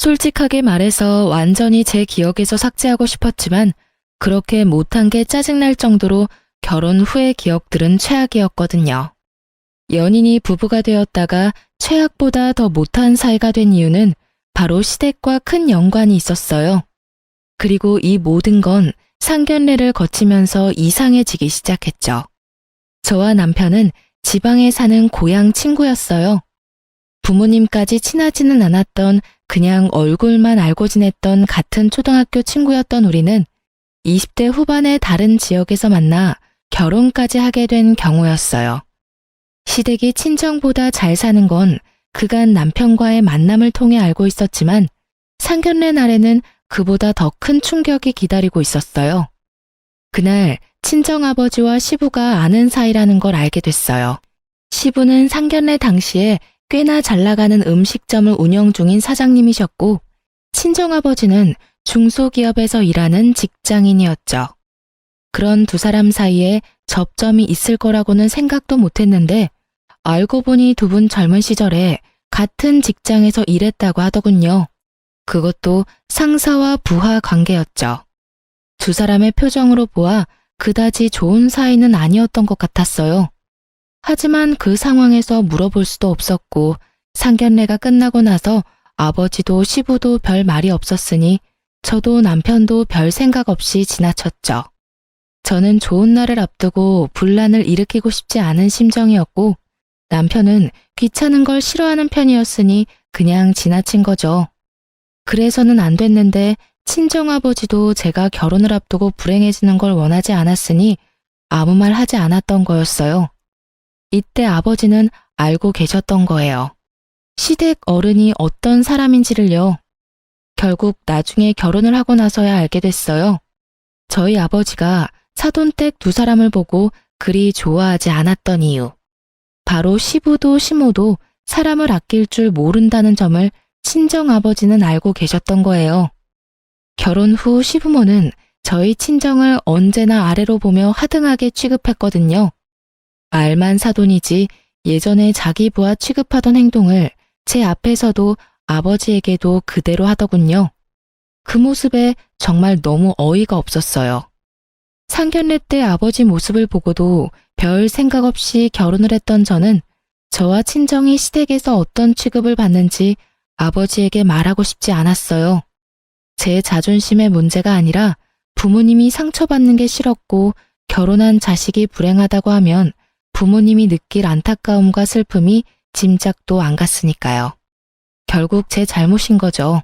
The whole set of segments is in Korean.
솔직하게 말해서 완전히 제 기억에서 삭제하고 싶었지만 그렇게 못한 게 짜증날 정도로 결혼 후의 기억들은 최악이었거든요. 연인이 부부가 되었다가 최악보다 더 못한 사이가 된 이유는 바로 시댁과 큰 연관이 있었어요. 그리고 이 모든 건 상견례를 거치면서 이상해지기 시작했죠. 저와 남편은 지방에 사는 고향 친구였어요. 부모님까지 친하지는 않았던 그냥 얼굴만 알고 지냈던 같은 초등학교 친구였던 우리는 20대 후반의 다른 지역에서 만나 결혼까지 하게 된 경우였어요. 시댁이 친정보다 잘 사는 건 그간 남편과의 만남을 통해 알고 있었지만 상견례 날에는 그보다 더 큰 충격이 기다리고 있었어요. 그날 친정아버지와 시부가 아는 사이라는 걸 알게 됐어요. 시부는 상견례 당시에 꽤나 잘 나가는 음식점을 운영 중인 사장님이셨고 친정아버지는 중소기업에서 일하는 직장인이었죠. 그런 두 사람 사이에 접점이 있을 거라고는 생각도 못했는데 알고 보니 두 분 젊은 시절에 같은 직장에서 일했다고 하더군요. 그것도 상사와 부하 관계였죠. 두 사람의 표정으로 보아 그다지 좋은 사이는 아니었던 것 같았어요. 하지만 그 상황에서 물어볼 수도 없었고 상견례가 끝나고 나서 아버지도 시부도 별 말이 없었으니 저도 남편도 별 생각 없이 지나쳤죠. 저는 좋은 날을 앞두고 분란을 일으키고 싶지 않은 심정이었고 남편은 귀찮은 걸 싫어하는 편이었으니 그냥 지나친 거죠. 그래서는 안 됐는데 친정아버지도 제가 결혼을 앞두고 불행해지는 걸 원하지 않았으니 아무 말 하지 않았던 거였어요. 이때 아버지는 알고 계셨던 거예요. 시댁 어른이 어떤 사람인지를요. 결국 나중에 결혼을 하고 나서야 알게 됐어요. 저희 아버지가 사돈댁 두 사람을 보고 그리 좋아하지 않았던 이유. 바로 시부도 시모도 사람을 아낄 줄 모른다는 점을 친정아버지는 알고 계셨던 거예요. 결혼 후 시부모는 저희 친정을 언제나 아래로 보며 하등하게 취급했거든요. 말만 사돈이지 예전에 자기 부하 취급하던 행동을 제 앞에서도 아버지에게도 그대로 하더군요. 그 모습에 정말 너무 어이가 없었어요. 상견례 때 아버지 모습을 보고도 별 생각 없이 결혼을 했던 저는 저와 친정이 시댁에서 어떤 취급을 받는지 아버지에게 말하고 싶지 않았어요. 제 자존심의 문제가 아니라 부모님이 상처받는 게 싫었고 결혼한 자식이 불행하다고 하면 부모님이 느낄 안타까움과 슬픔이 짐작도 안 갔으니까요. 결국 제 잘못인 거죠.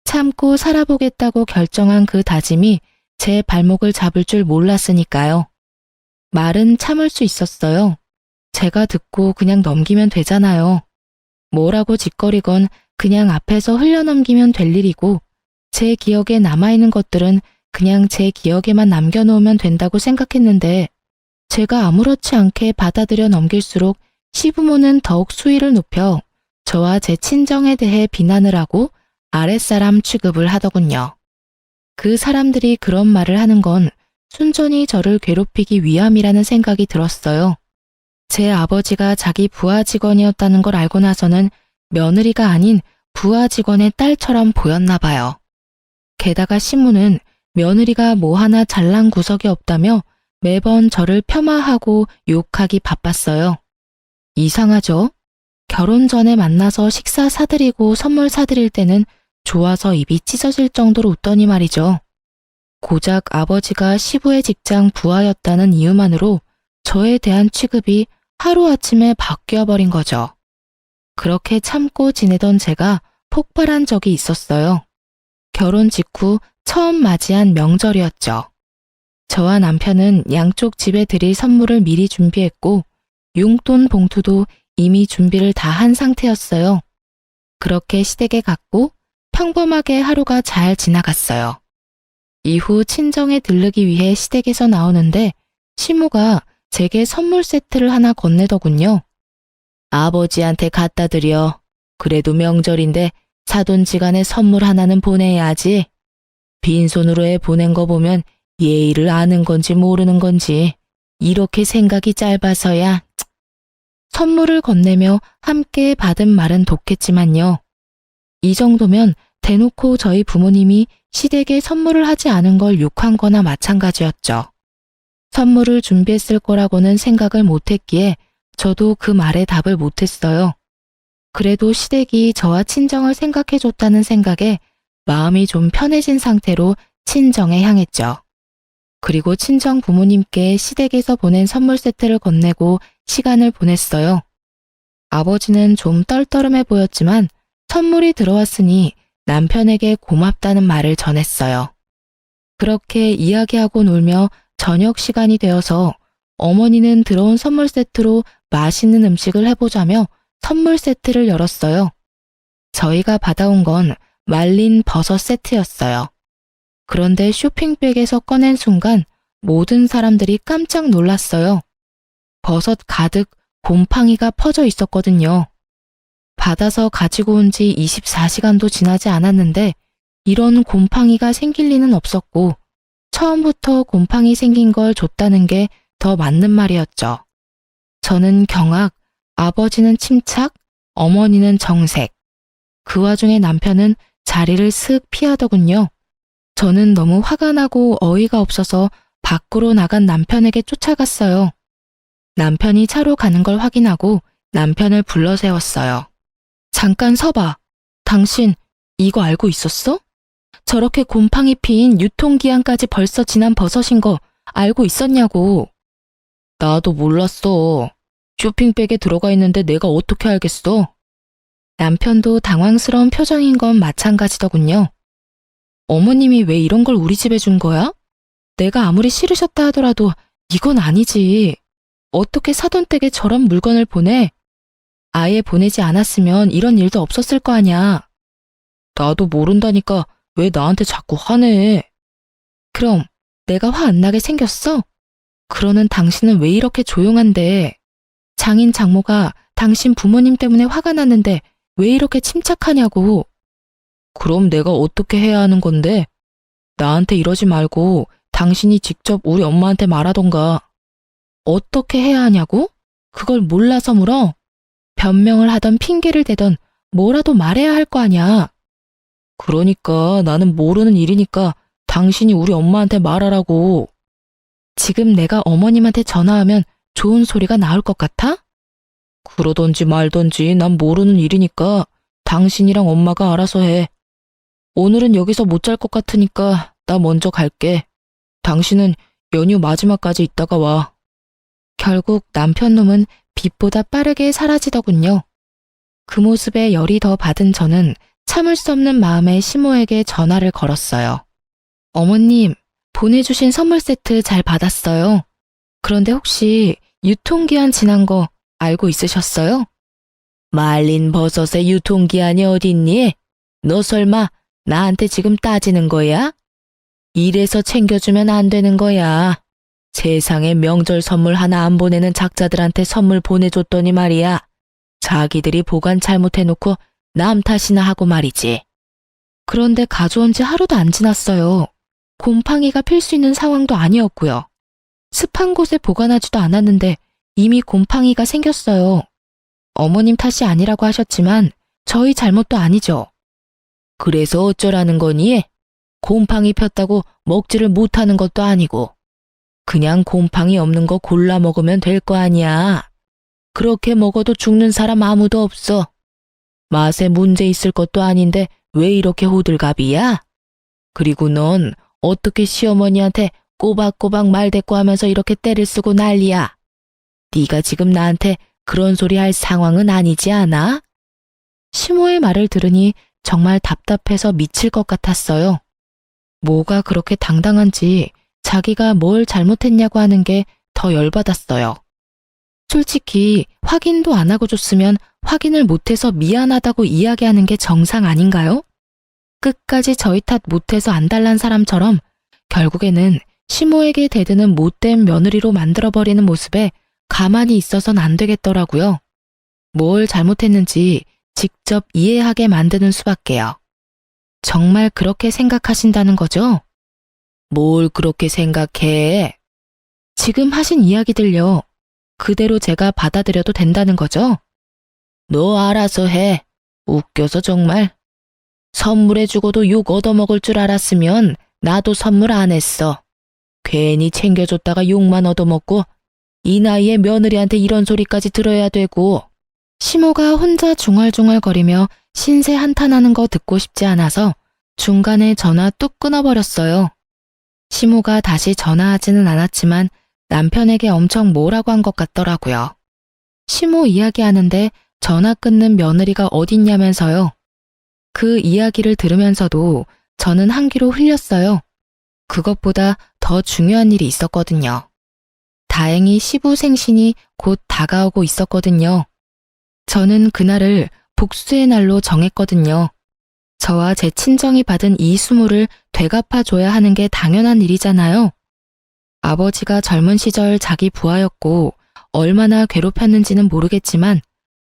참고 살아보겠다고 결정한 그 다짐이 제 발목을 잡을 줄 몰랐으니까요. 말은 참을 수 있었어요. 제가 듣고 그냥 넘기면 되잖아요. 뭐라고 짓거리건 그냥 앞에서 흘려넘기면 될 일이고 제 기억에 남아있는 것들은 그냥 제 기억에만 남겨놓으면 된다고 생각했는데 제가 아무렇지 않게 받아들여 넘길수록 시부모는 더욱 수위를 높여 저와 제 친정에 대해 비난을 하고 아랫사람 취급을 하더군요. 그 사람들이 그런 말을 하는 건 순전히 저를 괴롭히기 위함이라는 생각이 들었어요. 제 아버지가 자기 부하 직원이었다는 걸 알고 나서는 며느리가 아닌 부하 직원의 딸처럼 보였나 봐요. 게다가 시무는 며느리가 뭐 하나 잘난 구석이 없다며 매번 저를 폄하하고 욕하기 바빴어요. 이상하죠? 결혼 전에 만나서 식사 사드리고 선물 사드릴 때는 좋아서 입이 찢어질 정도로 웃더니 말이죠. 고작 아버지가 시부의 직장 부하였다는 이유만으로 저에 대한 취급이 하루아침에 바뀌어버린 거죠. 그렇게 참고 지내던 제가 폭발한 적이 있었어요. 결혼 직후 처음 맞이한 명절이었죠. 저와 남편은 양쪽 집에 드릴 선물을 미리 준비했고 용돈 봉투도 이미 준비를 다 한 상태였어요. 그렇게 시댁에 갔고 평범하게 하루가 잘 지나갔어요. 이후 친정에 들르기 위해 시댁에서 나오는데 시모가 제게 선물 세트를 하나 건네더군요. 아버지한테 갖다 드려. 그래도 명절인데 사돈지간에 선물 하나는 보내야지. 빈손으로 해 보낸 거 보면 예의를 아는 건지 모르는 건지 이렇게 생각이 짧아서야. 선물을 건네며 함께 받은 말은 독했지만요. 이 정도면 대놓고 저희 부모님이 시댁에 선물을 하지 않은 걸 욕한 거나 마찬가지였죠. 선물을 준비했을 거라고는 생각을 못했기에 저도 그 말에 답을 못했어요. 그래도 시댁이 저와 친정을 생각해줬다는 생각에 마음이 좀 편해진 상태로 친정에 향했죠. 그리고 친정 부모님께 시댁에서 보낸 선물 세트를 건네고 시간을 보냈어요. 아버지는 좀 떨떠름해 보였지만 선물이 들어왔으니 남편에게 고맙다는 말을 전했어요. 그렇게 이야기하고 놀며 저녁 시간이 되어서 어머니는 들어온 선물 세트로 맛있는 음식을 해보자며 선물 세트를 열었어요. 저희가 받아온 건 말린 버섯 세트였어요. 그런데 쇼핑백에서 꺼낸 순간 모든 사람들이 깜짝 놀랐어요. 버섯 가득 곰팡이가 퍼져 있었거든요. 받아서 가지고 온 지 24시간도 지나지 않았는데 이런 곰팡이가 생길 리는 없었고 처음부터 곰팡이 생긴 걸 줬다는 게 더 맞는 말이었죠. 저는 경악, 아버지는 침착, 어머니는 정색. 그 와중에 남편은 자리를 슥 피하더군요. 저는 너무 화가 나고 어이가 없어서 밖으로 나간 남편에게 쫓아갔어요. 남편이 차로 가는 걸 확인하고 남편을 불러 세웠어요. 잠깐 서봐. 당신 이거 알고 있었어? 저렇게 곰팡이 피인 유통기한까지 벌써 지난 버섯인 거 알고 있었냐고. 나도 몰랐어. 쇼핑백에 들어가 있는데 내가 어떻게 알겠어? 남편도 당황스러운 표정인 건 마찬가지더군요. 어머님이 왜 이런 걸 우리 집에 준 거야? 내가 아무리 싫으셨다 하더라도 이건 아니지. 어떻게 사돈 댁에 저런 물건을 보내? 아예 보내지 않았으면 이런 일도 없었을 거 아냐. 나도 모른다니까 왜 나한테 자꾸 화내? 그럼 내가 화 안 나게 생겼어? 그러는 당신은 왜 이렇게 조용한데? 장인 장모가 당신 부모님 때문에 화가 났는데 왜 이렇게 침착하냐고. 그럼 내가 어떻게 해야 하는 건데? 나한테 이러지 말고 당신이 직접 우리 엄마한테 말하던가. 어떻게 해야 하냐고? 그걸 몰라서 물어? 변명을 하던 핑계를 대던 뭐라도 말해야 할 거 아냐. 그러니까 나는 모르는 일이니까 당신이 우리 엄마한테 말하라고. 지금 내가 어머님한테 전화하면 좋은 소리가 나올 것 같아? 그러던지 말던지 난 모르는 일이니까 당신이랑 엄마가 알아서 해. 오늘은 여기서 못 잘 것 같으니까 나 먼저 갈게. 당신은 연휴 마지막까지 있다가 와. 결국 남편 놈은 빛보다 빠르게 사라지더군요. 그 모습에 열이 더 받은 저는 참을 수 없는 마음에 시모에게 전화를 걸었어요. 어머님, 보내주신 선물 세트 잘 받았어요. 그런데 혹시 유통기한 지난 거 알고 있으셨어요? 말린 버섯의 유통기한이 어딨니? 너 설마 나한테 지금 따지는 거야? 이래서 챙겨주면 안 되는 거야. 세상에 명절 선물 하나 안 보내는 작자들한테 선물 보내줬더니 말이야. 자기들이 보관 잘못해놓고 남 탓이나 하고 말이지. 그런데 가져온 지 하루도 안 지났어요. 곰팡이가 필 수 있는 상황도 아니었고요. 습한 곳에 보관하지도 않았는데 이미 곰팡이가 생겼어요. 어머님 탓이 아니라고 하셨지만 저희 잘못도 아니죠. 그래서 어쩌라는 거니? 곰팡이 폈다고 먹지를 못하는 것도 아니고 그냥 곰팡이 없는 거 골라 먹으면 될 거 아니야. 그렇게 먹어도 죽는 사람 아무도 없어. 맛에 문제 있을 것도 아닌데 왜 이렇게 호들갑이야? 그리고 넌 어떻게 시어머니한테 꼬박꼬박 말대꾸하면서 이렇게 때를 쓰고 난리야. 네가 지금 나한테 그런 소리 할 상황은 아니지 않아? 시모의 말을 들으니 정말 답답해서 미칠 것 같았어요. 뭐가 그렇게 당당한지 자기가 뭘 잘못했냐고 하는 게 더 열받았어요. 솔직히 확인도 안 하고 줬으면 확인을 못해서 미안하다고 이야기하는 게 정상 아닌가요? 끝까지 저희 탓 못해서 안달난 사람처럼 결국에는 시모에게 대드는 못된 며느리로 만들어버리는 모습에 가만히 있어선 안 되겠더라고요. 뭘 잘못했는지 직접 이해하게 만드는 수밖에요. 정말 그렇게 생각하신다는 거죠? 뭘 그렇게 생각해? 지금 하신 이야기들요. 그대로 제가 받아들여도 된다는 거죠? 너 알아서 해. 웃겨서 정말. 선물해주고도 욕 얻어먹을 줄 알았으면 나도 선물 안 했어. 괜히 챙겨줬다가 욕만 얻어먹고 이 나이에 며느리한테 이런 소리까지 들어야 되고. 시모가 혼자 중얼중얼거리며 신세 한탄하는 거 듣고 싶지 않아서 중간에 전화 뚝 끊어버렸어요. 시모가 다시 전화하지는 않았지만 남편에게 엄청 뭐라고 한 것 같더라고요. 시모 이야기하는데 전화 끊는 며느리가 어딨냐면서요. 그 이야기를 들으면서도 저는 한 귀로 흘렸어요. 그것보다 더 중요한 일이 있었거든요. 다행히 시부 생신이 곧 다가오고 있었거든요. 저는 그날을 복수의 날로 정했거든요. 저와 제 친정이 받은 이 수모를 되갚아줘야 하는 게 당연한 일이잖아요. 아버지가 젊은 시절 자기 부하였고 얼마나 괴롭혔는지는 모르겠지만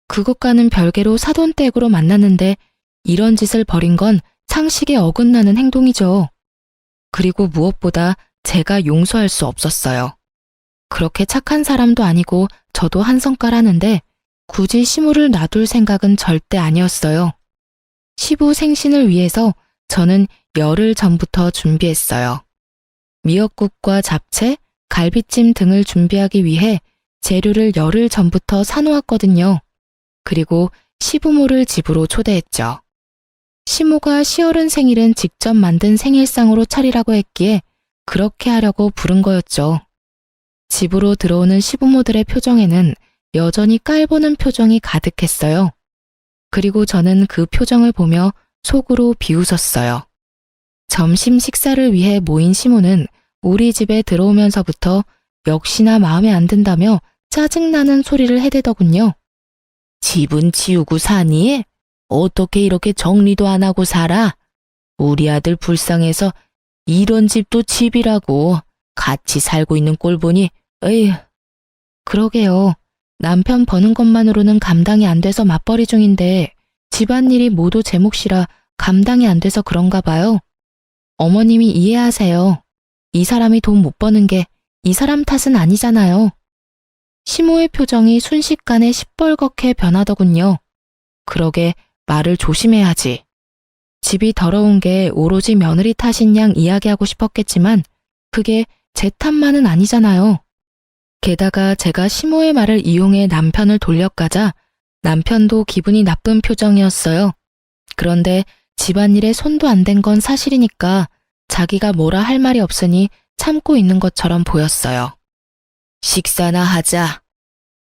그것과는 별개로 사돈댁으로 만났는데 이런 짓을 벌인 건 상식에 어긋나는 행동이죠. 그리고 무엇보다 제가 용서할 수 없었어요. 그렇게 착한 사람도 아니고 저도 한 성깔하는데 굳이 시무를 놔둘 생각은 절대 아니었어요. 시부 생신을 위해서 저는 열흘 전부터 준비했어요. 미역국과 잡채, 갈비찜 등을 준비하기 위해 재료를 열흘 전부터 사놓았거든요. 그리고 시부모를 집으로 초대했죠. 시모가 시어른 생일은 직접 만든 생일상으로 차리라고 했기에 그렇게 하려고 부른 거였죠. 집으로 들어오는 시부모들의 표정에는 여전히 깔보는 표정이 가득했어요. 그리고 저는 그 표정을 보며 속으로 비웃었어요. 점심 식사를 위해 모인 시모는 우리 집에 들어오면서부터 역시나 마음에 안 든다며 짜증나는 소리를 해대더군요. 집은 치우고 사니? 어떻게 이렇게 정리도 안 하고 살아? 우리 아들 불쌍해서 이런 집도 집이라고 같이 살고 있는 꼴 보니 에휴. 그러게요. 남편 버는 것만으로는 감당이 안 돼서 맞벌이 중인데 집안일이 모두 제 몫이라 감당이 안 돼서 그런가 봐요. 어머님이 이해하세요. 이 사람이 돈 못 버는 게 이 사람 탓은 아니잖아요. 시모의 표정이 순식간에 시뻘겋게 변하더군요. 그러게 말을 조심해야지. 집이 더러운 게 오로지 며느리 탓인 양 이야기하고 싶었겠지만 그게 제 탓만은 아니잖아요. 게다가 제가 시모의 말을 이용해 남편을 돌려가자 남편도 기분이 나쁜 표정이었어요. 그런데 집안일에 손도 안 댄 건 사실이니까 자기가 뭐라 할 말이 없으니 참고 있는 것처럼 보였어요. 식사나 하자.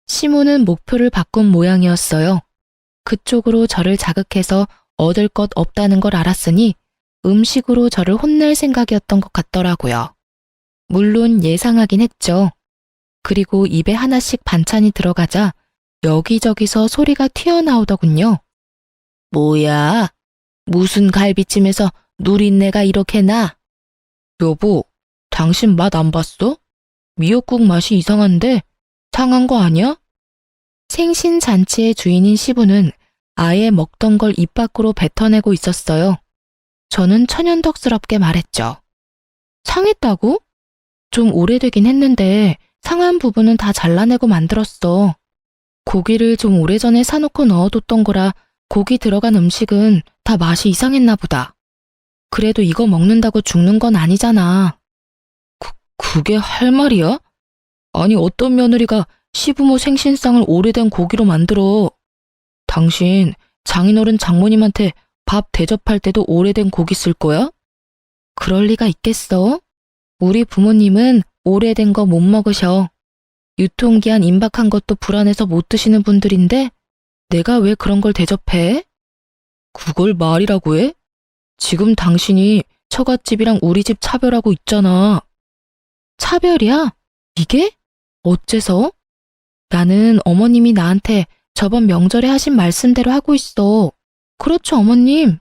시모는 목표를 바꾼 모양이었어요. 그쪽으로 저를 자극해서 얻을 것 없다는 걸 알았으니 음식으로 저를 혼낼 생각이었던 것 같더라고요. 물론 예상하긴 했죠. 그리고 입에 하나씩 반찬이 들어가자 여기저기서 소리가 튀어나오더군요. 뭐야? 무슨 갈비찜에서 누린내가 이렇게 나? 여보, 당신 맛 안 봤어? 미역국 맛이 이상한데 상한 거 아니야? 생신잔치의 주인인 시부는 아예 먹던 걸 입 밖으로 뱉어내고 있었어요. 저는 천연덕스럽게 말했죠. 상했다고? 좀 오래되긴 했는데 상한 부분은 다 잘라내고 만들었어. 고기를 좀 오래전에 사놓고 넣어뒀던 거라 고기 들어간 음식은 다 맛이 이상했나 보다. 그래도 이거 먹는다고 죽는 건 아니잖아. 그게 할 말이야? 아니 어떤 며느리가 시부모 생신상을 오래된 고기로 만들어. 당신 장인어른 장모님한테 밥 대접할 때도 오래된 고기 쓸 거야? 그럴 리가 있겠어? 우리 부모님은 오래된 거 못 먹으셔. 유통기한 임박한 것도 불안해서 못 드시는 분들인데 내가 왜 그런 걸 대접해? 그걸 말이라고 해? 지금 당신이 처갓집이랑 우리 집 차별하고 있잖아. 차별이야? 이게? 어째서? 나는 어머님이 나한테 저번 명절에 하신 말씀대로 하고 있어. 그렇죠, 어머님.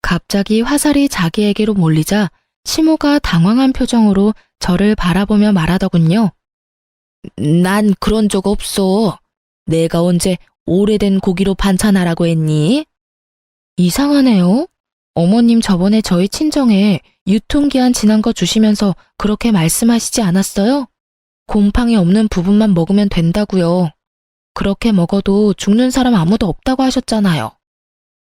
갑자기 화살이 자기에게로 몰리자 시모가 당황한 표정으로 저를 바라보며 말하더군요. 난 그런 적 없어. 내가 언제 오래된 고기로 반찬하라고 했니? 이상하네요. 어머님 저번에 저희 친정에 유통기한 지난 거 주시면서 그렇게 말씀하시지 않았어요? 곰팡이 없는 부분만 먹으면 된다고요. 그렇게 먹어도 죽는 사람 아무도 없다고 하셨잖아요.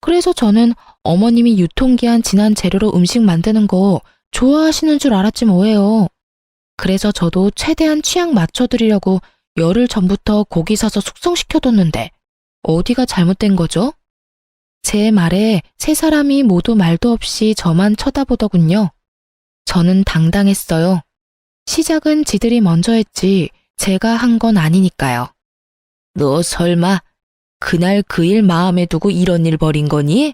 그래서 저는 어머님이 유통기한 지난 재료로 음식 만드는 거 좋아하시는 줄 알았지 뭐예요. 그래서 저도 최대한 취향 맞춰드리려고 열흘 전부터 고기 사서 숙성시켜뒀는데 어디가 잘못된 거죠? 제 말에 세 사람이 모두 말도 없이 저만 쳐다보더군요. 저는 당당했어요. 시작은 지들이 먼저 했지 제가 한 건 아니니까요. 너 설마 그날 그 일 마음에 두고 이런 일 벌인 거니?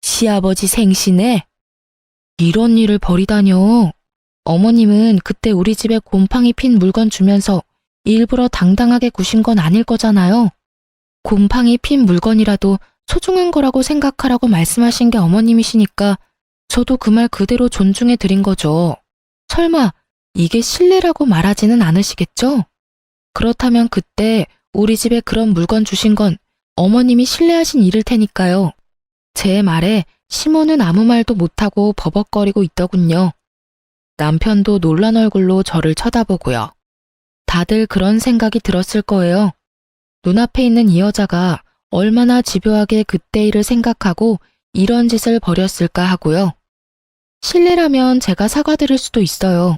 시아버지 생신에? 이런 일을 벌이다뇨. 어머님은 그때 우리 집에 곰팡이 핀 물건 주면서 일부러 당당하게 구신 건 아닐 거잖아요. 곰팡이 핀 물건이라도 소중한 거라고 생각하라고 말씀하신 게 어머님이시니까 저도 그 말 그대로 존중해 드린 거죠. 설마 이게 실례라고 말하지는 않으시겠죠? 그렇다면 그때 우리 집에 그런 물건 주신 건 어머님이 실례하신 일일 테니까요. 제 말에 시모는 아무 말도 못하고 버벅거리고 있더군요. 남편도 놀란 얼굴로 저를 쳐다보고요. 다들 그런 생각이 들었을 거예요. 눈앞에 있는 이 여자가 얼마나 집요하게 그때 일을 생각하고 이런 짓을 벌였을까 하고요. 실례라면 제가 사과드릴 수도 있어요.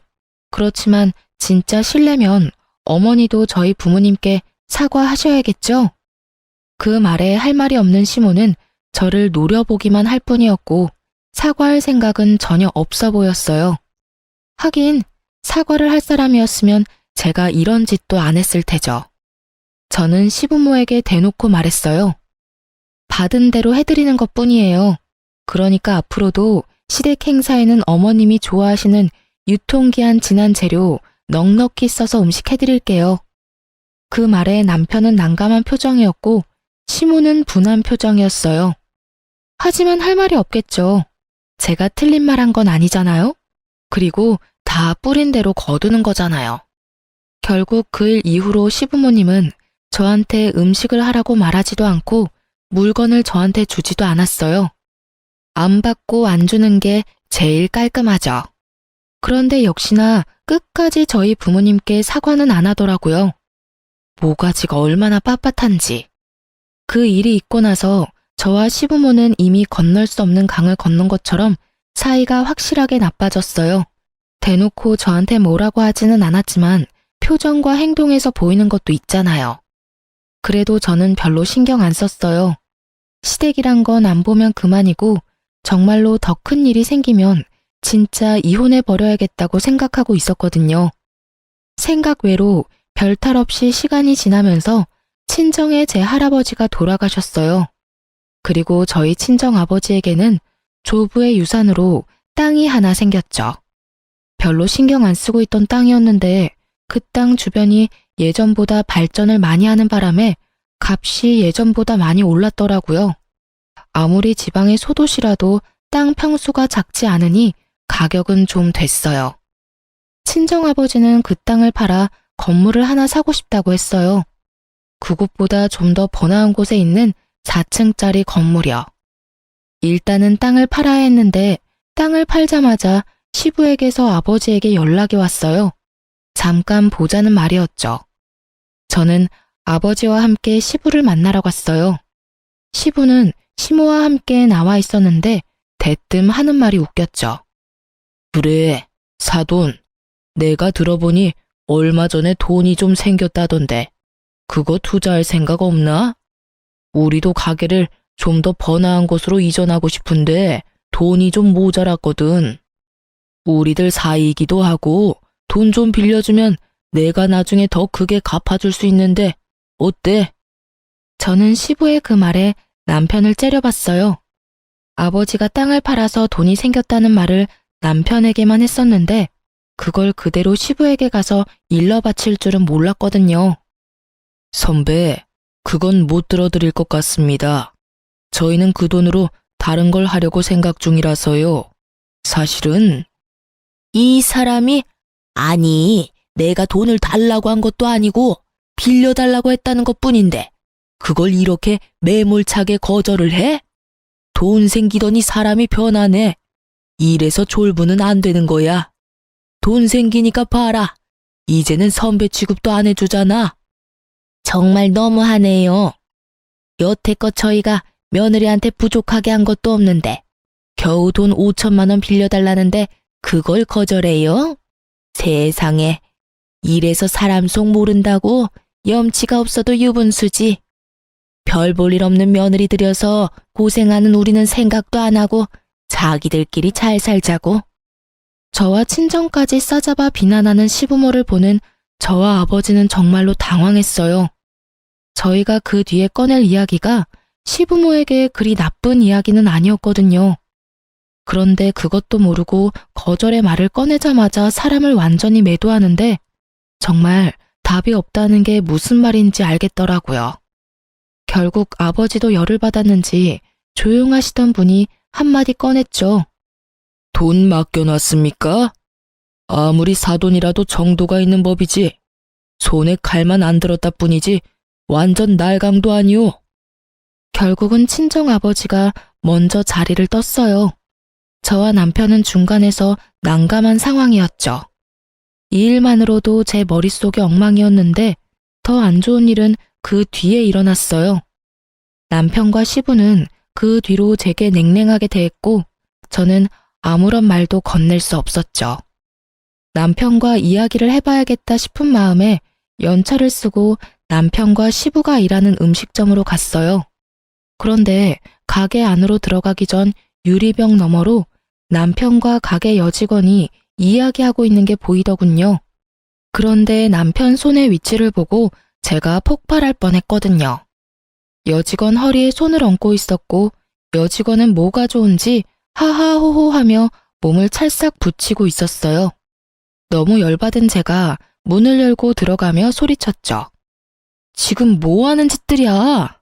그렇지만 진짜 실례면 어머니도 저희 부모님께 사과하셔야겠죠? 그 말에 할 말이 없는 시모는 저를 노려보기만 할 뿐이었고 사과할 생각은 전혀 없어 보였어요. 하긴 사과를 할 사람이었으면 제가 이런 짓도 안 했을 테죠. 저는 시부모에게 대놓고 말했어요. 받은 대로 해드리는 것뿐이에요. 그러니까 앞으로도 시댁 행사에는 어머님이 좋아하시는 유통기한 지난 재료 넉넉히 써서 음식 해드릴게요. 그 말에 남편은 난감한 표정이었고 시모는 분한 표정이었어요. 하지만 할 말이 없겠죠. 제가 틀린 말 한 건 아니잖아요. 그리고 다 뿌린 대로 거두는 거잖아요. 결국 그 일 이후로 시부모님은 저한테 음식을 하라고 말하지도 않고 물건을 저한테 주지도 않았어요. 안 받고 안 주는 게 제일 깔끔하죠. 그런데 역시나 끝까지 저희 부모님께 사과는 안 하더라고요. 모가지가 얼마나 빳빳한지. 그 일이 있고 나서 저와 시부모는 이미 건널 수 없는 강을 건넌 것처럼 사이가 확실하게 나빠졌어요. 대놓고 저한테 뭐라고 하지는 않았지만 표정과 행동에서 보이는 것도 있잖아요. 그래도 저는 별로 신경 안 썼어요. 시댁이란 건 안 보면 그만이고 정말로 더 큰 일이 생기면 진짜 이혼해버려야겠다고 생각하고 있었거든요. 생각 외로 별탈 없이 시간이 지나면서 친정의 제 할아버지가 돌아가셨어요. 그리고 저희 친정아버지에게는 조부의 유산으로 땅이 하나 생겼죠. 별로 신경 안 쓰고 있던 땅이었는데 그 땅 주변이 예전보다 발전을 많이 하는 바람에 값이 예전보다 많이 올랐더라고요. 아무리 지방의 소도시라도 땅 평수가 작지 않으니 가격은 좀 됐어요. 친정아버지는 그 땅을 팔아 건물을 하나 사고 싶다고 했어요. 그곳보다 좀 더 번화한 곳에 있는 4층짜리 건물이요. 일단은 땅을 팔아야 했는데 땅을 팔자마자 시부에게서 아버지에게 연락이 왔어요. 잠깐 보자는 말이었죠. 저는 아버지와 함께 시부를 만나러 갔어요. 시부는 시모와 함께 나와 있었는데 대뜸 하는 말이 웃겼죠. 그래, 사돈. 내가 들어보니 얼마 전에 돈이 좀 생겼다던데 그거 투자할 생각 없나? 우리도 가게를 좀 더 번화한 곳으로 이전하고 싶은데 돈이 좀 모자랐거든. 우리들 사이이기도 하고 돈 좀 빌려주면 내가 나중에 더 크게 갚아줄 수 있는데 어때? 저는 시부의 그 말에 남편을 째려봤어요. 아버지가 땅을 팔아서 돈이 생겼다는 말을 남편에게만 했었는데 그걸 그대로 시부에게 가서 일러 바칠 줄은 몰랐거든요. 선배, 그건 못 들어드릴 것 같습니다. 저희는 그 돈으로 다른 걸 하려고 생각 중이라서요. 사실은 이 사람이 아니, 내가 돈을 달라고 한 것도 아니고 빌려달라고 했다는 것뿐인데 그걸 이렇게 매몰차게 거절을 해? 돈 생기더니 사람이 변하네. 이래서 졸부는 안 되는 거야. 돈 생기니까 봐라. 이제는 선배 취급도 안 해주잖아. 정말 너무하네요. 여태껏 저희가 며느리한테 부족하게 한 것도 없는데 겨우 돈 5천만 원 빌려달라는데 그걸 거절해요? 세상에, 이래서 사람 속 모른다고. 염치가 없어도 유분수지. 별 볼 일 없는 며느리 들여서 고생하는 우리는 생각도 안 하고 자기들끼리 잘 살자고. 저와 친정까지 싸잡아 비난하는 시부모를 보는 저와 아버지는 정말로 당황했어요. 저희가 그 뒤에 꺼낼 이야기가 시부모에게 그리 나쁜 이야기는 아니었거든요. 그런데 그것도 모르고 거절의 말을 꺼내자마자 사람을 완전히 매도하는데 정말 답이 없다는 게 무슨 말인지 알겠더라고요. 결국 아버지도 열을 받았는지 조용하시던 분이 한마디 꺼냈죠. 돈 맡겨놨습니까? 아무리 사돈이라도 정도가 있는 법이지. 손에 칼만 안 들었다 뿐이지 완전 날강도 아니오. 결국은 친정아버지가 먼저 자리를 떴어요. 저와 남편은 중간에서 난감한 상황이었죠. 이 일만으로도 제 머릿속이 엉망이었는데 더 안 좋은 일은 그 뒤에 일어났어요. 남편과 시부는 그 뒤로 제게 냉랭하게 대했고 저는 아무런 말도 건넬 수 없었죠. 남편과 이야기를 해봐야겠다 싶은 마음에 연차를 쓰고 남편과 시부가 일하는 음식점으로 갔어요. 그런데 가게 안으로 들어가기 전 유리병 너머로 남편과 가게 여직원이 이야기하고 있는 게 보이더군요. 그런데 남편 손의 위치를 보고 제가 폭발할 뻔했거든요. 여직원 허리에 손을 얹고 있었고 여직원은 뭐가 좋은지 하하호호 하며 몸을 찰싹 붙이고 있었어요. 너무 열받은 제가 문을 열고 들어가며 소리쳤죠. 지금 뭐 하는 짓들이야?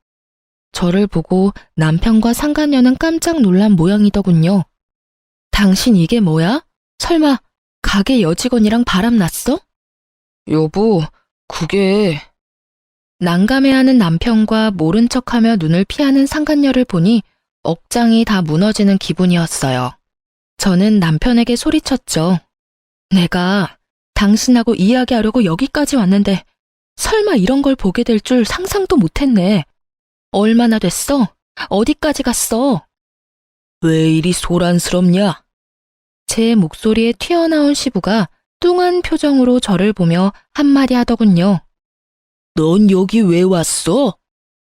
저를 보고 남편과 상간녀는 깜짝 놀란 모양이더군요. 당신 이게 뭐야? 설마 가게 여직원이랑 바람 났어? 여보, 그게... 난감해하는 남편과 모른 척하며 눈을 피하는 상간녀를 보니 억장이 다 무너지는 기분이었어요. 저는 남편에게 소리쳤죠. 내가 당신하고 이야기하려고 여기까지 왔는데 설마 이런 걸 보게 될 줄 상상도 못했네. 얼마나 됐어? 어디까지 갔어? 왜 이리 소란스럽냐? 제 목소리에 튀어나온 시부가 뚱한 표정으로 저를 보며 한마디 하더군요. 넌 여기 왜 왔어?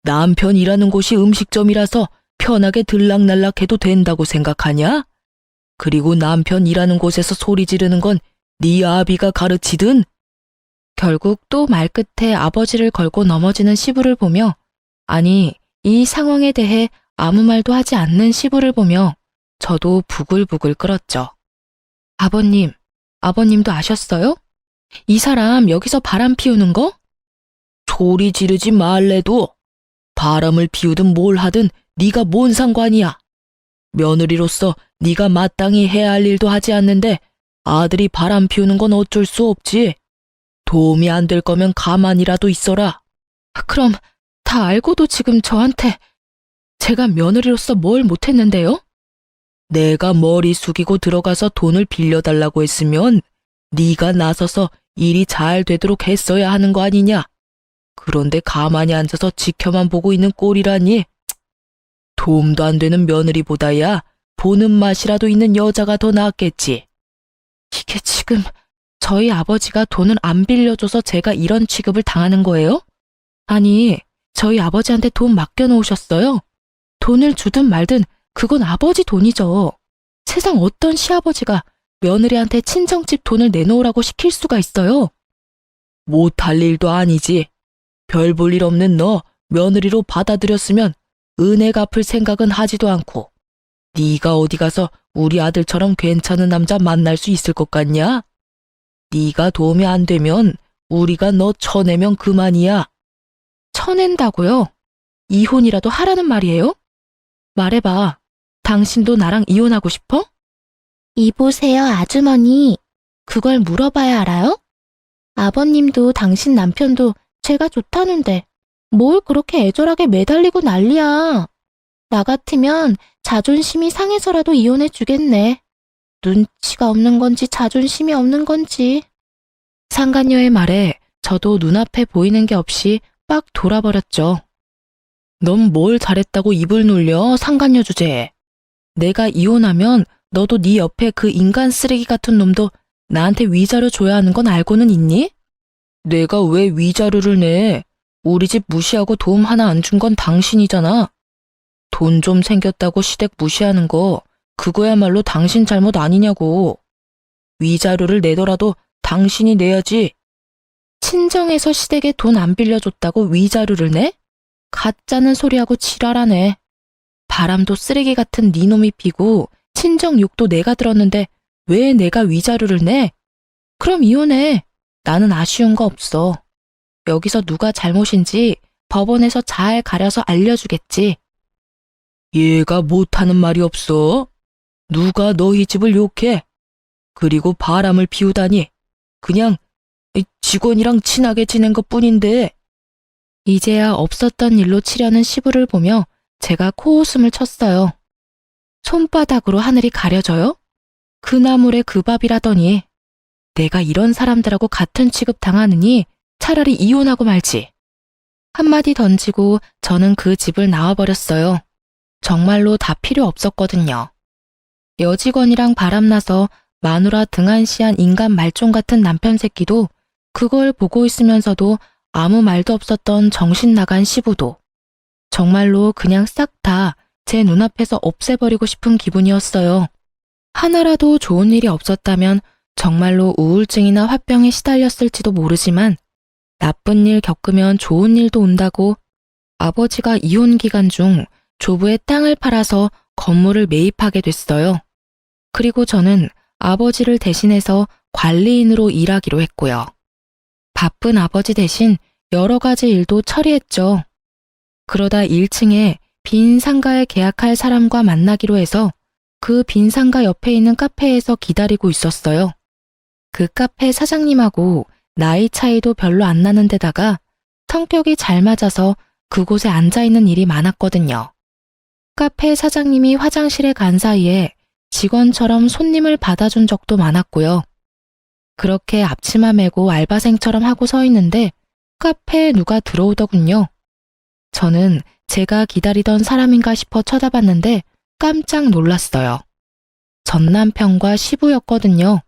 남편 일하는 곳이 음식점이라서 편하게 들락날락해도 된다고 생각하냐? 그리고 남편 일하는 곳에서 소리 지르는 건 네 아비가 가르치든? 결국 또 말끝에 아버지를 걸고 넘어지는 시부를 보며 아니, 이 상황에 대해 아무 말도 하지 않는 시부를 보며 저도 부글부글 끓었죠. 아버님, 아버님도 아셨어요? 이 사람 여기서 바람 피우는 거? 소리 지르지 말래도. 바람을 피우든 뭘 하든 네가 뭔 상관이야. 며느리로서 네가 마땅히 해야 할 일도 하지 않는데 아들이 바람 피우는 건 어쩔 수 없지. 도움이 안 될 거면 가만히라도 있어라. 그럼 다 알고도 지금 저한테 제가 며느리로서 뭘 못했는데요? 내가 머리 숙이고 들어가서 돈을 빌려달라고 했으면 네가 나서서 일이 잘 되도록 했어야 하는 거 아니냐? 그런데 가만히 앉아서 지켜만 보고 있는 꼴이라니. 도움도 안 되는 며느리보다야 보는 맛이라도 있는 여자가 더 낫겠지. 이게 지금 저희 아버지가 돈을 안 빌려줘서 제가 이런 취급을 당하는 거예요? 아니, 저희 아버지한테 돈 맡겨놓으셨어요? 돈을 주든 말든 그건 아버지 돈이죠. 세상 어떤 시아버지가 며느리한테 친정집 돈을 내놓으라고 시킬 수가 있어요? 못할 일도 아니지. 별 볼 일 없는 너 며느리로 받아들였으면 은혜 갚을 생각은 하지도 않고 네가 어디 가서 우리 아들처럼 괜찮은 남자 만날 수 있을 것 같냐? 네가 도움이 안 되면 우리가 너 쳐내면 그만이야. 쳐낸다고요? 이혼이라도 하라는 말이에요? 말해봐. 당신도 나랑 이혼하고 싶어? 이보세요, 아주머니. 그걸 물어봐야 알아요? 아버님도 당신 남편도 제가 좋다는데 뭘 그렇게 애절하게 매달리고 난리야. 나 같으면 자존심이 상해서라도 이혼해 주겠네. 눈치가 없는 건지 자존심이 없는 건지. 상간녀의 말에 저도 눈앞에 보이는 게 없이 빡 돌아버렸죠. 넌 뭘 잘했다고 입을 놀려, 상간녀 주제에. 내가 이혼하면 너도 네 옆에 그 인간 쓰레기 같은 놈도 나한테 위자료 줘야 하는 건 알고는 있니? 내가 왜 위자료를 내? 우리 집 무시하고 도움 하나 안 준 건 당신이잖아. 돈 좀 생겼다고 시댁 무시하는 거 그거야말로 당신 잘못 아니냐고. 위자료를 내더라도 당신이 내야지. 친정에서 시댁에 돈 안 빌려줬다고 위자료를 내? 가짜는 소리하고 지랄하네. 바람도 쓰레기 같은 네 놈이 피고 친정 욕도 내가 들었는데 왜 내가 위자료를 내? 그럼 이혼해. 나는 아쉬운 거 없어. 여기서 누가 잘못인지 법원에서 잘 가려서 알려주겠지. 얘가 못하는 말이 없어. 누가 너희 집을 욕해? 그리고 바람을 피우다니. 그냥 직원이랑 친하게 지낸 것뿐인데. 이제야 없었던 일로 치려는 시부를 보며 제가 코웃음을 쳤어요. 손바닥으로 하늘이 가려져요? 그 나물에 그 밥이라더니. 내가 이런 사람들하고 같은 취급 당하느니 차라리 이혼하고 말지. 한마디 던지고 저는 그 집을 나와버렸어요. 정말로 다 필요 없었거든요. 여직원이랑 바람나서 마누라 등한시한 인간 말종 같은 남편 새끼도, 그걸 보고 있으면서도 아무 말도 없었던 정신 나간 시부도, 정말로 그냥 싹 다 제 눈앞에서 없애버리고 싶은 기분이었어요. 하나라도 좋은 일이 없었다면 정말로 우울증이나 화병에 시달렸을지도 모르지만, 나쁜 일 겪으면 좋은 일도 온다고 아버지가 이혼 기간 중 조부의 땅을 팔아서 건물을 매입하게 됐어요. 그리고 저는 아버지를 대신해서 관리인으로 일하기로 했고요. 바쁜 아버지 대신 여러 가지 일도 처리했죠. 그러다 1층에 빈 상가에 계약할 사람과 만나기로 해서 그 빈 상가 옆에 있는 카페에서 기다리고 있었어요. 그 카페 사장님하고 나이 차이도 별로 안 나는 데다가 성격이 잘 맞아서 그곳에 앉아있는 일이 많았거든요. 카페 사장님이 화장실에 간 사이에 직원처럼 손님을 받아준 적도 많았고요. 그렇게 앞치마 메고 알바생처럼 하고 서 있는데 카페에 누가 들어오더군요. 저는 제가 기다리던 사람인가 싶어 쳐다봤는데 깜짝 놀랐어요. 전 남편과 시부였거든요.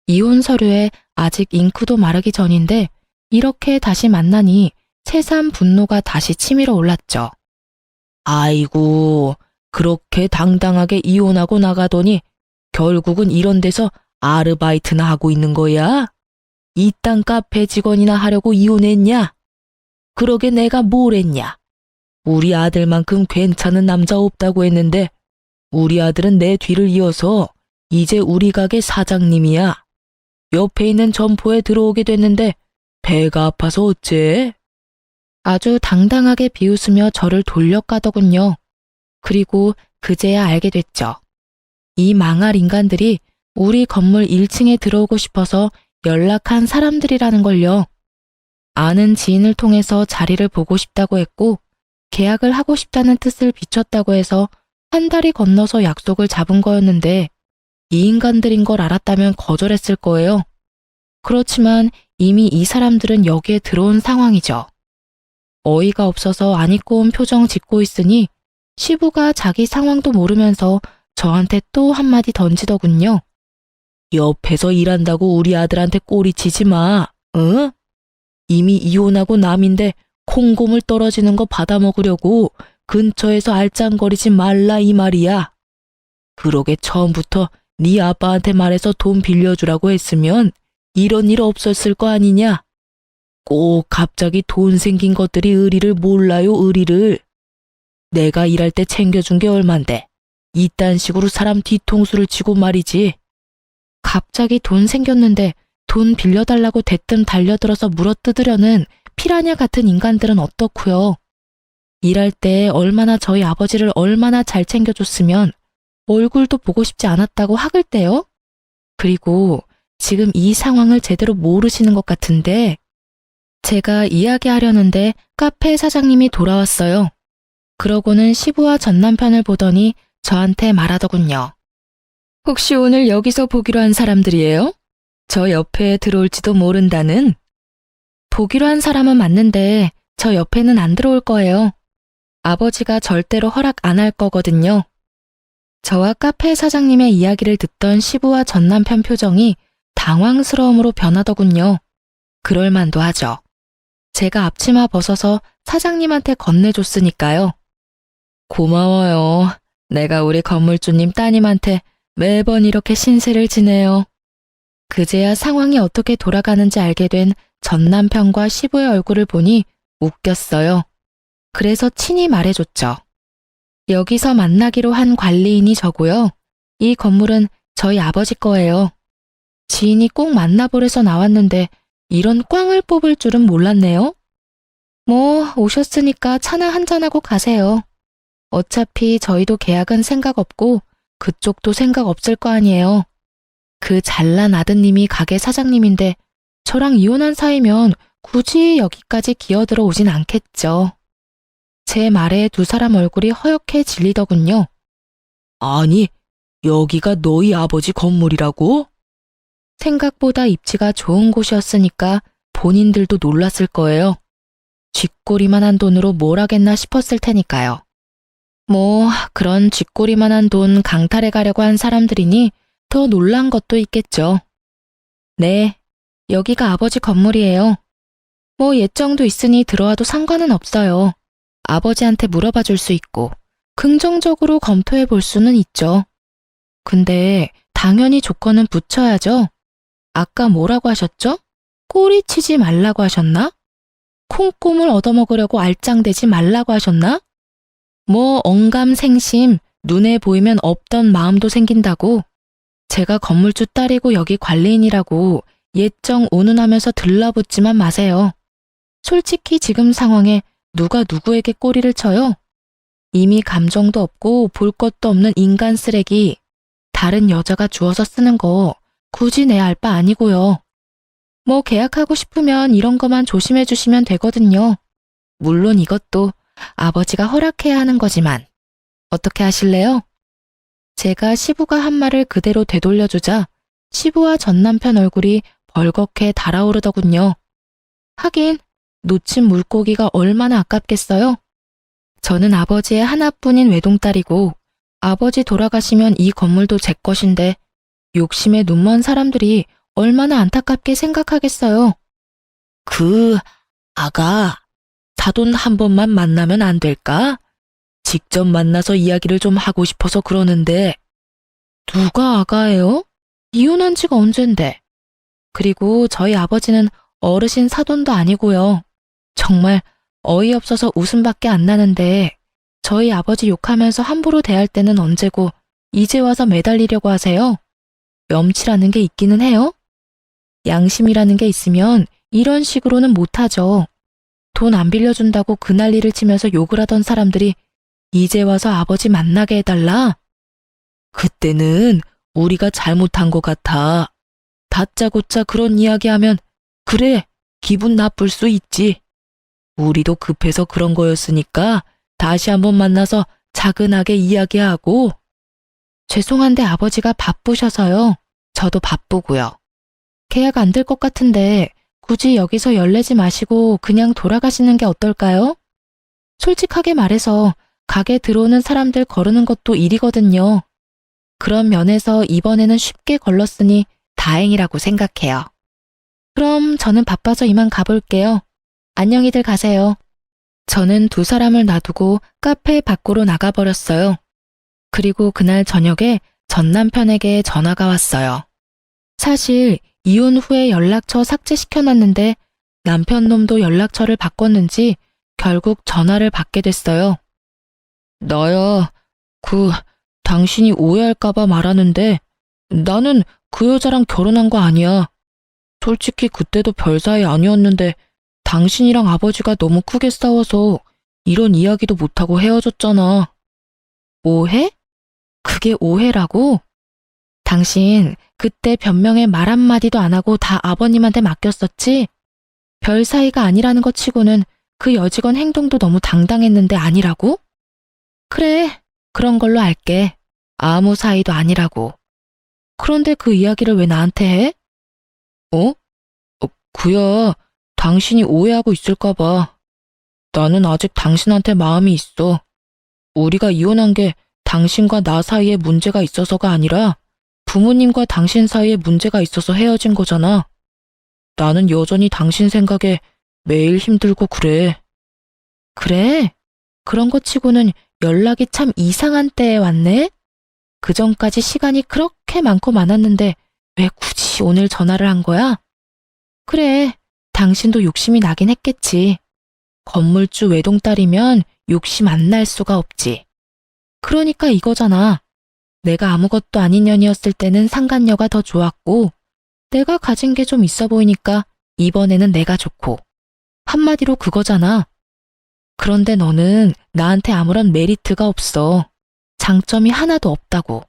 이혼 서류에 아직 잉크도 마르기 전인데 이렇게 다시 만나니 새삼 분노가 다시 치밀어 올랐죠. 아이고, 그렇게 당당하게 이혼하고 나가더니 결국은 이런 데서 아르바이트나 하고 있는 거야? 이딴 카페 직원이나 하려고 이혼했냐? 그러게 내가 뭘 했냐? 우리 아들만큼 괜찮은 남자 없다고 했는데 우리 아들은 내 뒤를 이어서 이제 우리 가게 사장님이야. 옆에 있는 점포에 들어오게 됐는데 배가 아파서 어째? 아주 당당하게 비웃으며 저를 돌려가더군요. 그리고 그제야 알게 됐죠. 이 망할 인간들이 우리 건물 1층에 들어오고 싶어서 연락한 사람들이라는 걸요. 아는 지인을 통해서 자리를 보고 싶다고 했고 계약을 하고 싶다는 뜻을 비췄다고 해서 한 달이 건너서 약속을 잡은 거였는데 이 인간들인 걸 알았다면 거절했을 거예요. 그렇지만 이미 이 사람들은 여기에 들어온 상황이죠. 어이가 없어서 안 입고 온 표정 짓고 있으니 시부가 자기 상황도 모르면서 저한테 또 한마디 던지더군요. 옆에서 일한다고 우리 아들한테 꼬리치지 마, 응? 이미 이혼하고 남인데 콩고물 떨어지는 거 받아먹으려고 근처에서 알짱거리지 말라 이 말이야. 그러게 처음부터 네 아빠한테 말해서 돈 빌려주라고 했으면 이런 일 없었을 거 아니냐? 꼭 갑자기 돈 생긴 것들이 의리를 몰라요, 의리를. 내가 일할 때 챙겨준 게 얼만데 이딴 식으로 사람 뒤통수를 치고 말이지. 갑자기 돈 생겼는데 돈 빌려달라고 대뜸 달려들어서 물어뜯으려는 피라냐 같은 인간들은 어떻고요? 일할 때 얼마나 저희 아버지를 얼마나 잘 챙겨줬으면 얼굴도 보고 싶지 않았다고 학을 떼요? 그리고 지금 이 상황을 제대로 모르시는 것 같은데 제가 이야기하려는데 카페 사장님이 돌아왔어요. 그러고는 시부와 전 남편을 보더니 저한테 말하더군요. 혹시 오늘 여기서 보기로 한 사람들이에요? 저 옆에 들어올지도 모른다는? 보기로 한 사람은 맞는데 저 옆에는 안 들어올 거예요. 아버지가 절대로 허락 안 할 거거든요. 저와 카페 사장님의 이야기를 듣던 시부와 전 남편 표정이 당황스러움으로 변하더군요. 그럴 만도 하죠. 제가 앞치마 벗어서 사장님한테 건네줬으니까요. 고마워요. 내가 우리 건물주님 따님한테 매번 이렇게 신세를 지내요. 그제야 상황이 어떻게 돌아가는지 알게 된 전 남편과 시부의 얼굴을 보니 웃겼어요. 그래서 친히 말해줬죠. 여기서 만나기로 한 관리인이 저고요. 이 건물은 저희 아버지 거예요. 지인이 꼭 만나보래서 나왔는데 이런 꽝을 뽑을 줄은 몰랐네요. 뭐 오셨으니까 차나 한잔하고 가세요. 어차피 저희도 계약은 생각 없고 그쪽도 생각 없을 거 아니에요. 그 잘난 아드님이 가게 사장님인데 저랑 이혼한 사이면 굳이 여기까지 기어들어 오진 않겠죠. 제 말에 두 사람 얼굴이 허옇게 질리더군요. 아니, 여기가 너희 아버지 건물이라고? 생각보다 입지가 좋은 곳이었으니까 본인들도 놀랐을 거예요. 쥐꼬리만한 돈으로 뭘 하겠나 싶었을 테니까요. 뭐 그런 쥐꼬리만한 돈 강탈해 가려고 한 사람들이니 더 놀란 것도 있겠죠. 네, 여기가 아버지 건물이에요. 뭐 예정도 있으니 들어와도 상관은 없어요. 아버지한테 물어봐 줄 수 있고 긍정적으로 검토해 볼 수는 있죠. 근데 당연히 조건은 붙여야죠. 아까 뭐라고 하셨죠? 꼬리 치지 말라고 하셨나? 콩고물 얻어먹으려고 알짱대지 말라고 하셨나? 뭐 언감생심, 눈에 보이면 없던 마음도 생긴다고. 제가 건물주 딸이고 여기 관리인이라고 예정 운운하면서 들러붙지만 마세요. 솔직히 지금 상황에 누가 누구에게 꼬리를 쳐요? 이미 감정도 없고 볼 것도 없는 인간 쓰레기. 다른 여자가 주워서 쓰는 거 굳이 내 알 바 아니고요. 뭐 계약하고 싶으면 이런 거만 조심해 주시면 되거든요. 물론 이것도 아버지가 허락해야 하는 거지만 어떻게 하실래요? 제가 시부가 한 말을 그대로 되돌려주자 시부와 전 남편 얼굴이 벌겋게 달아오르더군요. 하긴 놓친 물고기가 얼마나 아깝겠어요? 저는 아버지의 하나뿐인 외동딸이고 아버지 돌아가시면 이 건물도 제 것인데 욕심에 눈먼 사람들이 얼마나 안타깝게 생각하겠어요. 아가, 사돈 한 번만 만나면 안 될까? 직접 만나서 이야기를 좀 하고 싶어서 그러는데. 누가 아가예요? 이혼한 지가 언젠데. 그리고 저희 아버지는 어르신 사돈도 아니고요. 정말 어이없어서 웃음밖에 안 나는데 저희 아버지 욕하면서 함부로 대할 때는 언제고 이제 와서 매달리려고 하세요? 염치라는 게 있기는 해요? 양심이라는 게 있으면 이런 식으로는 못하죠. 돈 안 빌려준다고 그 난리를 치면서 욕을 하던 사람들이 이제 와서 아버지 만나게 해달라? 그때는 우리가 잘못한 것 같아. 다짜고짜 그런 이야기하면 그래, 기분 나쁠 수 있지. 우리도 급해서 그런 거였으니까 다시 한번 만나서 차근하게 이야기하고. 죄송한데 아버지가 바쁘셔서요. 저도 바쁘고요. 계약 안 될 것 같은데 굳이 여기서 열내지 마시고 그냥 돌아가시는 게 어떨까요? 솔직하게 말해서 가게 들어오는 사람들 거르는 것도 일이거든요. 그런 면에서 이번에는 쉽게 걸렀으니 다행이라고 생각해요. 그럼 저는 바빠서 이만 가볼게요. 안녕히들 가세요. 저는 두 사람을 놔두고 카페 밖으로 나가버렸어요. 그리고 그날 저녁에 전 남편에게 전화가 왔어요. 사실 이혼 후에 연락처 삭제시켜놨는데 남편 놈도 연락처를 바꿨는지 결국 전화를 받게 됐어요. 나야, 당신이 오해할까봐 말하는데 나는 그 여자랑 결혼한 거 아니야. 솔직히 그때도 별 사이 아니었는데 당신이랑 아버지가 너무 크게 싸워서 이런 이야기도 못하고 헤어졌잖아. 오해? 그게 오해라고? 당신 그때 변명에 말 한마디도 안 하고 다 아버님한테 맡겼었지? 별 사이가 아니라는 것 치고는 그 여직원 행동도 너무 당당했는데 아니라고? 그래, 그런 걸로 알게. 아무 사이도 아니라고. 그런데 그 이야기를 왜 나한테 해? 어? 그야 당신이 오해하고 있을까 봐. 나는 아직 당신한테 마음이 있어. 우리가 이혼한 게 당신과 나 사이에 문제가 있어서가 아니라 부모님과 당신 사이에 문제가 있어서 헤어진 거잖아. 나는 여전히 당신 생각에 매일 힘들고 그래. 그래? 그런 것 치고는 연락이 참 이상한 때에 왔네? 그전까지 시간이 그렇게 많고 많았는데 왜 굳이 오늘 전화를 한 거야? 그래, 당신도 욕심이 나긴 했겠지. 건물주 외동딸이면 욕심 안 날 수가 없지. 그러니까 이거잖아. 내가 아무것도 아닌 년이었을 때는 상간녀가 더 좋았고, 내가 가진 게 좀 있어 보이니까 이번에는 내가 좋고. 한마디로 그거잖아. 그런데 너는 나한테 아무런 메리트가 없어. 장점이 하나도 없다고.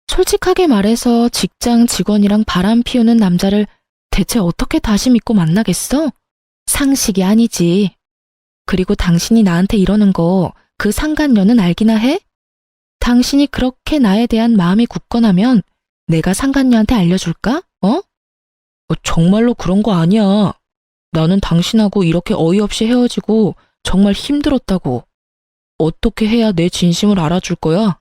솔직하게 말해서 직장 직원이랑 바람 피우는 남자를 대체 어떻게 다시 믿고 만나겠어? 상식이 아니지. 그리고 당신이 나한테 이러는 거 그 상간녀는 알기나 해? 당신이 그렇게 나에 대한 마음이 굳건하면 내가 상간녀한테 알려줄까? 정말로 그런 거 아니야. 나는 당신하고 이렇게 어이없이 헤어지고 정말 힘들었다고. 어떻게 해야 내 진심을 알아줄 거야?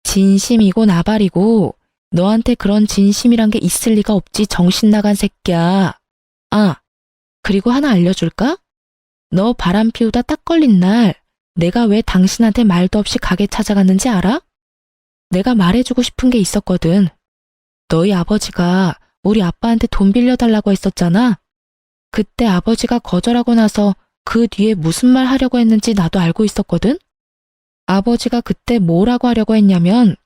진심이고 나발이고 너한테 그런 진심이란 게 있을 리가 없지, 정신 나간 새끼야. 아, 그리고 하나 알려줄까? 너 바람 피우다 딱 걸린 날 내가 왜 당신한테 말도 없이 가게 찾아갔는지 알아? 내가 말해주고 싶은 게 있었거든. 너희 아버지가 우리 아빠한테 돈 빌려달라고 했었잖아. 그때 아버지가 거절하고 나서 그 뒤에 무슨 말 하려고 했는지 나도 알고 있었거든. 아버지가 그때 뭐라고 하려고 했냐면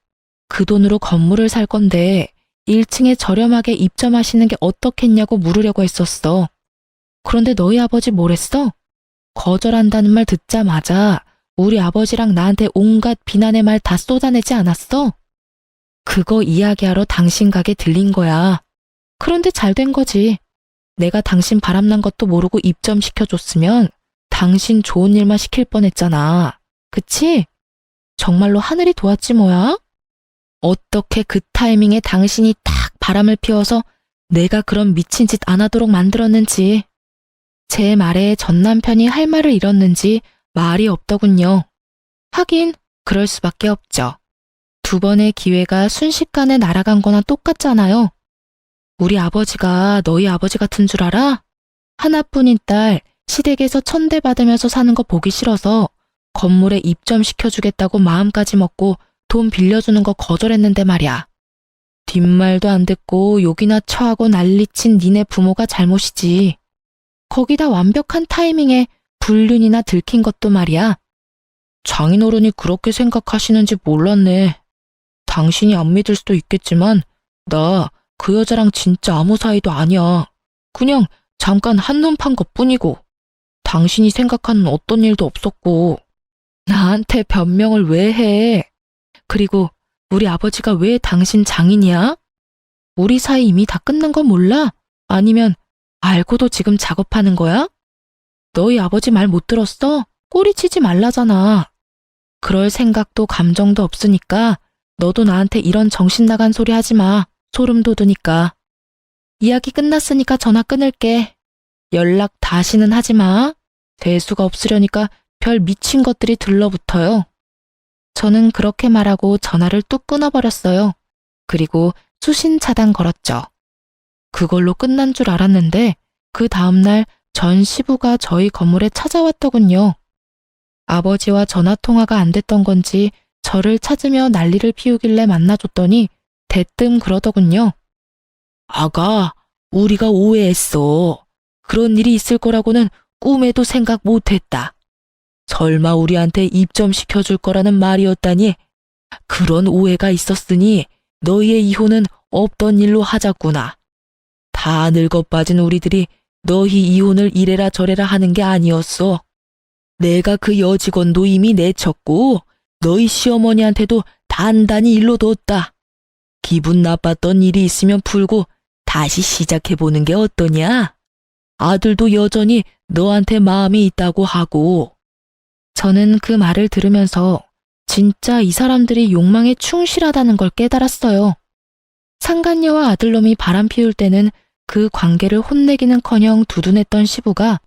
그 돈으로 건물을 살 건데 1층에 저렴하게 입점하시는 게 어떻겠냐고 물으려고 했었어. 그런데 너희 아버지 뭐랬어? 거절한다는 말 듣자마자 우리 아버지랑 나한테 온갖 비난의 말 다 쏟아내지 않았어? 그거 이야기하러 당신 가게 들린 거야. 그런데 잘 된 거지. 내가 당신 바람난 것도 모르고 입점시켜줬으면 당신 좋은 일만 시킬 뻔했잖아. 그치? 정말로 하늘이 도왔지 뭐야? 어떻게 그 타이밍에 당신이 딱 바람을 피워서 내가 그런 미친 짓 안 하도록 만들었는지. 제 말에 전 남편이 할 말을 잃었는지 말이 없더군요. 하긴 그럴 수밖에 없죠. 두 번의 기회가 순식간에 날아간 거나 똑같잖아요. 우리 아버지가 너희 아버지 같은 줄 알아? 하나뿐인 딸 시댁에서 천대받으면서 사는 거 보기 싫어서 건물에 입점시켜주겠다고 마음까지 먹고 돈 빌려주는 거 거절했는데 말이야. 뒷말도 안 듣고 욕이나 처하고 난리친 니네 부모가 잘못이지. 거기다 완벽한 타이밍에 불륜이나 들킨 것도 말이야. 장인어른이 그렇게 생각하시는지 몰랐네. 당신이 안 믿을 수도 있겠지만 나 그 여자랑 진짜 아무 사이도 아니야. 그냥 잠깐 한눈 판 것뿐이고 당신이 생각하는 어떤 일도 없었고. 나한테 변명을 왜 해? 그리고 우리 아버지가 왜 당신 장인이야? 우리 사이 이미 다 끝난 건 몰라? 아니면 알고도 지금 작업하는 거야? 너희 아버지 말 못 들었어? 꼬리치지 말라잖아. 그럴 생각도 감정도 없으니까 너도 나한테 이런 정신 나간 소리 하지 마. 소름 돋으니까. 이야기 끝났으니까 전화 끊을게. 연락 다시는 하지 마. 대수가 없으려니까 별 미친 것들이 들러붙어요. 저는 그렇게 말하고 전화를 뚝 끊어버렸어요. 그리고 수신 차단 걸었죠. 그걸로 끝난 줄 알았는데 그 다음날 전 시부가 저희 건물에 찾아왔더군요. 아버지와 전화통화가 안 됐던 건지 저를 찾으며 난리를 피우길래 만나줬더니 대뜸 그러더군요. 아가, 우리가 오해했어. 그런 일이 있을 거라고는 꿈에도 생각 못했다. 설마 우리한테 입점시켜줄 거라는 말이었다니. 그런 오해가 있었으니 너희의 이혼은 없던 일로 하자꾸나. 다 늙어 빠진 우리들이 너희 이혼을 이래라 저래라 하는 게 아니었어. 내가 그 여직원도 이미 내쳤고 너희 시어머니한테도 단단히 일로 뒀다. 기분 나빴던 일이 있으면 풀고 다시 시작해보는 게 어떠냐? 아들도 여전히 너한테 마음이 있다고 하고. 저는 그 말을 들으면서 진짜 이 사람들이 욕망에 충실하다는 걸 깨달았어요. 상간녀와 아들놈이 바람 피울 때는 그 관계를 혼내기는커녕 두둔했던 시부가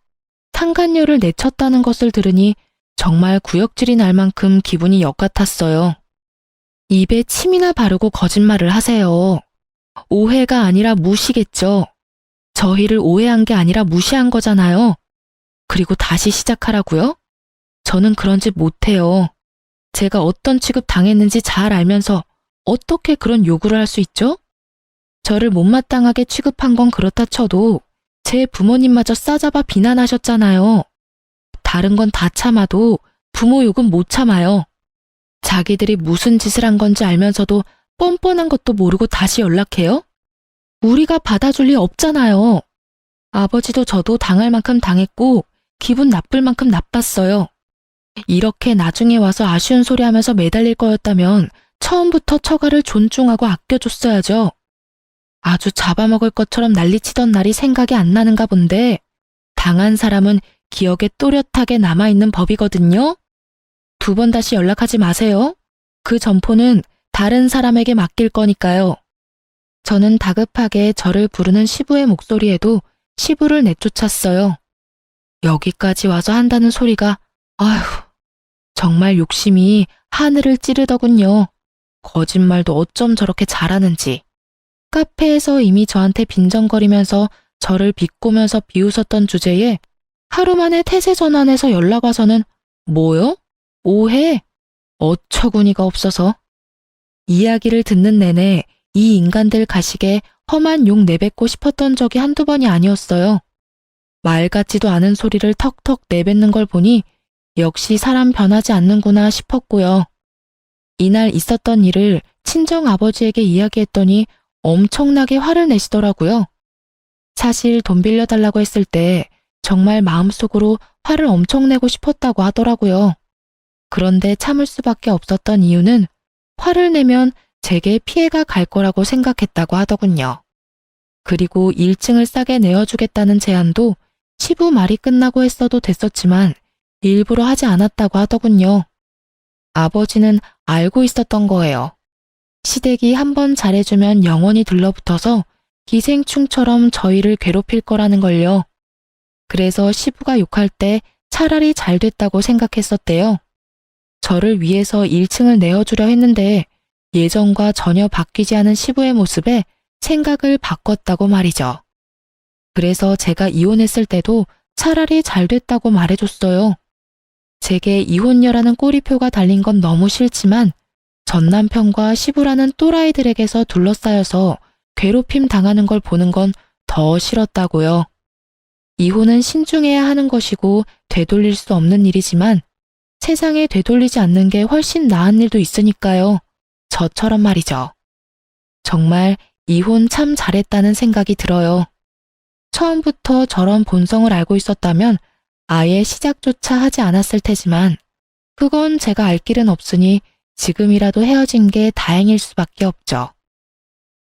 탄간녀를 내쳤다는 것을 들으니 정말 구역질이 날 만큼 기분이 역 같았어요. 입에 침이나 바르고 거짓말을 하세요. 오해가 아니라 무시겠죠. 저희를 오해한 게 아니라 무시한 거잖아요. 그리고 다시 시작하라고요? 저는 그런 짓 못해요. 제가 어떤 취급 당했는지 잘 알면서 어떻게 그런 요구를 할 수 있죠? 저를 못마땅하게 취급한 건 그렇다 쳐도 제 부모님마저 싸잡아 비난하셨잖아요. 다른 건 다 참아도 부모 욕은 못 참아요. 자기들이 무슨 짓을 한 건지 알면서도 뻔뻔한 것도 모르고 다시 연락해요? 우리가 받아줄 리 없잖아요. 아버지도 저도 당할 만큼 당했고 기분 나쁠 만큼 나빴어요. 이렇게 나중에 와서 아쉬운 소리 하면서 매달릴 거였다면 처음부터 처가를 존중하고 아껴줬어야죠. 아주 잡아먹을 것처럼 난리치던 날이 생각이 안 나는가 본데 당한 사람은 기억에 또렷하게 남아있는 법이거든요. 2번 다시 연락하지 마세요. 그 점포는 다른 사람에게 맡길 거니까요. 저는 다급하게 저를 부르는 시부의 목소리에도 시부를 내쫓았어요. 여기까지 와서 한다는 소리가 아휴 정말 욕심이 하늘을 찌르더군요. 거짓말도 어쩜 저렇게 잘하는지. 카페에서 이미 저한테 빈정거리면서 저를 비꼬면서 비웃었던 주제에 하루 만에 태세 전환해서 연락 와서는 뭐요? 오해? 어처구니가 없어서. 이야기를 듣는 내내 이 인간들 가식에 험한 욕 내뱉고 싶었던 적이 한두 번이 아니었어요. 말 같지도 않은 소리를 턱턱 내뱉는 걸 보니 역시 사람 변하지 않는구나 싶었고요. 이날 있었던 일을 친정 아버지에게 이야기했더니 엄청나게 화를 내시더라고요. 사실 돈 빌려달라고 했을 때 정말 마음속으로 화를 엄청 내고 싶었다고 하더라고요. 그런데 참을 수밖에 없었던 이유는 화를 내면 제게 피해가 갈 거라고 생각했다고 하더군요. 그리고 1층을 싸게 내어주겠다는 제안도 시부 말이 끝나고 했어도 됐었지만 일부러 하지 않았다고 하더군요. 아버지는 알고 있었던 거예요. 시댁이 한번 잘해주면 영원히 들러붙어서 기생충처럼 저희를 괴롭힐 거라는 걸요. 그래서 시부가 욕할 때 차라리 잘 됐다고 생각했었대요. 저를 위해서 1층을 내어주려 했는데 예전과 전혀 바뀌지 않은 시부의 모습에 생각을 바꿨다고 말이죠. 그래서 제가 이혼했을 때도 차라리 잘 됐다고 말해줬어요. 제게 이혼녀라는 꼬리표가 달린 건 너무 싫지만 전 남편과 시부라는 또라이들에게서 둘러싸여서 괴롭힘 당하는 걸 보는 건 더 싫었다고요. 이혼은 신중해야 하는 것이고 되돌릴 수 없는 일이지만 세상에 되돌리지 않는 게 훨씬 나은 일도 있으니까요. 저처럼 말이죠. 정말 이혼 참 잘했다는 생각이 들어요. 처음부터 저런 본성을 알고 있었다면 아예 시작조차 하지 않았을 테지만 그건 제가 알 길은 없으니 지금이라도 헤어진 게 다행일 수밖에 없죠.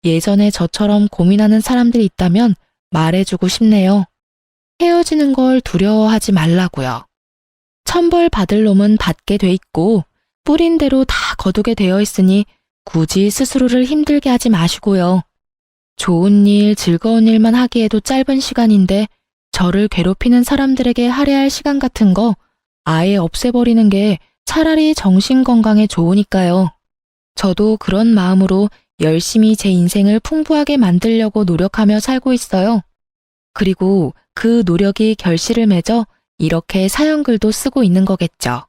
예전에 저처럼 고민하는 사람들이 있다면 말해주고 싶네요. 헤어지는 걸 두려워하지 말라고요. 천벌 받을 놈은 받게 돼 있고 뿌린 대로 다 거두게 되어 있으니 굳이 스스로를 힘들게 하지 마시고요. 좋은 일, 즐거운 일만 하기에도 짧은 시간인데 저를 괴롭히는 사람들에게 할애할 시간 같은 거 아예 없애버리는 게 차라리 정신건강에 좋으니까요. 저도 그런 마음으로 열심히 제 인생을 풍부하게 만들려고 노력하며 살고 있어요. 그리고 그 노력이 결실을 맺어 이렇게 사연글도 쓰고 있는 거겠죠.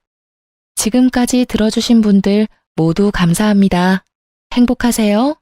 지금까지 들어주신 분들 모두 감사합니다. 행복하세요.